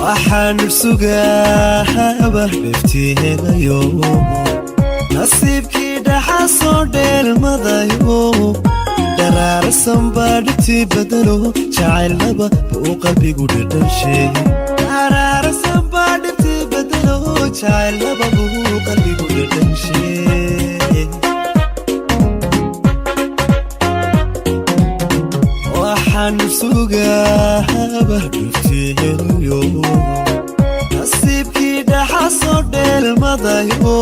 waxaan sugaaba dhiftiinayo nasiibkii dhaxa soo dheelmadayo daraarsan baa dhibti bedelo jacaylaba buu qalbigu dhadhanshay daraarsan baa dhibti bedelo jacaylaba buu qalbigu dhadhanshay waxaan sugaaba dhiftiinayo nasiibkii dhaxa soo dheelmadayo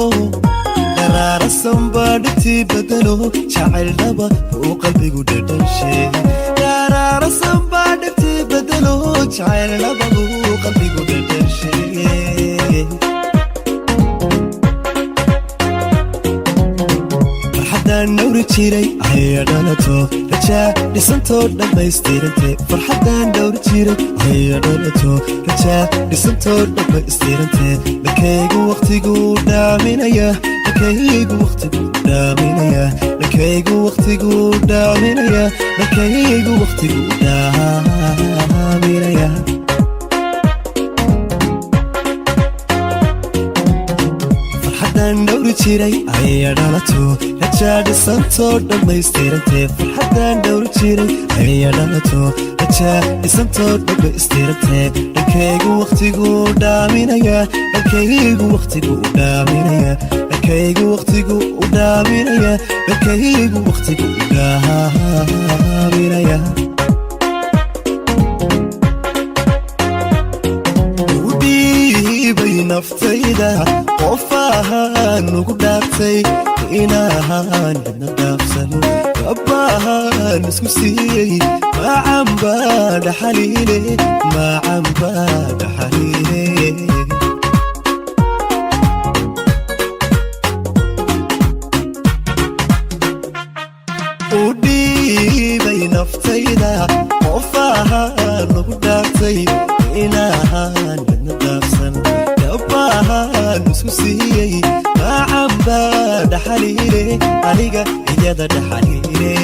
daraarsan baa dhibti bedelo jacaylaba buu qalbigu dhadhanshay daraarsan baa dhibti bedelo jacaylaba buu qalbigu dhadhanshay farxaddaan dhowri jiray haya dhalato rajaa dhisantoo dhammaystirante farxaddaan dhowri jiray haya dhalato rajaa dhisantoo dhammaystirante lakaygu waqtigu dhaaminaya lakaygu waqtigu dhaaminaya lakaygu waqtigu dhaaminaya lakaygu waqtigu dhaaminaya farxaddaan dhowri jiray haya dhalato rajaa dhisantoo dhammaystirante farxaddaan dhowri jiray haya dhalato rajaa dhisantoo dhammaystirante lakaygu waqtigu dhaaminaya lakaygu waqtigu dhaaminaya lakaygu waqtigu dhaaminaya lakaygu waqtigu dhaaminaya udhiibay naftayda qof ahaan ugu dhaartay inahaan idna dhaafsan kabbahaan isku siiyey macan baa dhaxaliile macan baa dhaxaliile udhiibay naftayda qof ahaan ugu dhaartay inahaan idna dhaafsan kabbahaan isku siiyey macan baa dhaxaliile aniga iyada dhaxaliile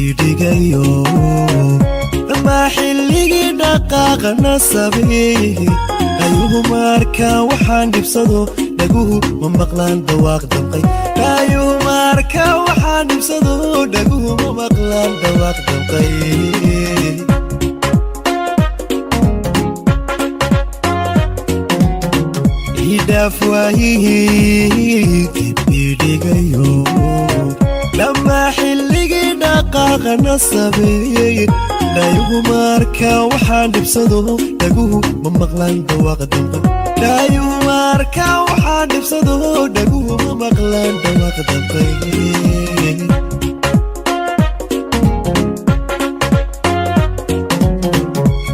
idhigayo dhammaa xilligii dhaqaaqa nasabey ayuhu markaan waxaan dhibsado dhaguhu ma maqlaan dhawaaq damqay ayuhu markaan waxaan dhibsado dhaguhu ma maqlaan dhawaaq damqay idhaaf waayihii idhigayo dhammaa xilligii dhaqaaqa nasabeeyey dhaayuhu markaan waxaan dhibsado dhaguhu ma maqlaan dhawaaq damqay dhaayuhu markaan waxaan dhibsado dhaguhu ma maqlaan dhawaaq damqay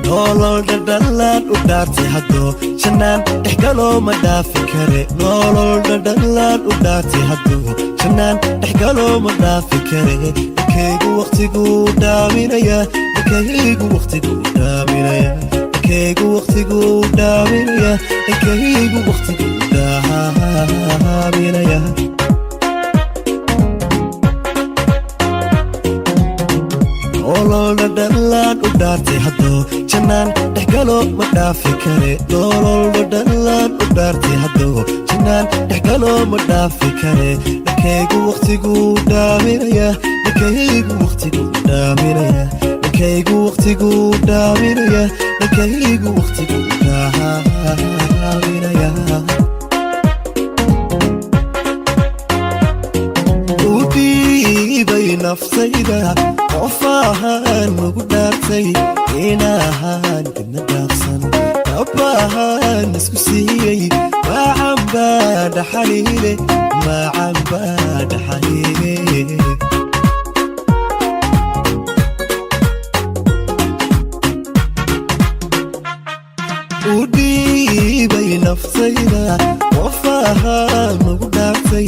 nolol dhadhalaan u dhaartay haddoo jannaan dhexgaloo ma dhaafi kare nolol dhadhalaan u dhaartay haddoo jannaan dhexgaloo ma dhaafi kare lakaygu waqtigu dhaaminaya lakaygu waqtigu dhaaminaya lakaygu waqtigu dhaaminaya lakaygu waqtigu dhaaminaya nolol dhadhalaan u dhaartay haddoo jannaan dhexgaloo ma dhaafi kare nolol dhadhalaan u dhaartay haddoo jannaan dhexgaloo ma dhaafi kare lakaygu waqtigu dhaaminaya lakaygu waqtigu dhaaminaya lakaygu waqtigu dhaaminaya lakaygu waqtigu dhaaminaya udhiibay naftayda qof ahaan ugu dhaartay inahaan idna dhaafsan kabbahaan isku siiyey macan baa dhaxaliile macan baa dhaxaliile naftayda wafahaan ugu dhaaftay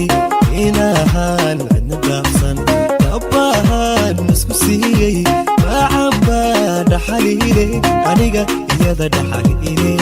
inahaan cidna dhaafsan dabbahaan isku siiyey macaan baa dhaxaliile aniga iyada dhaxaliile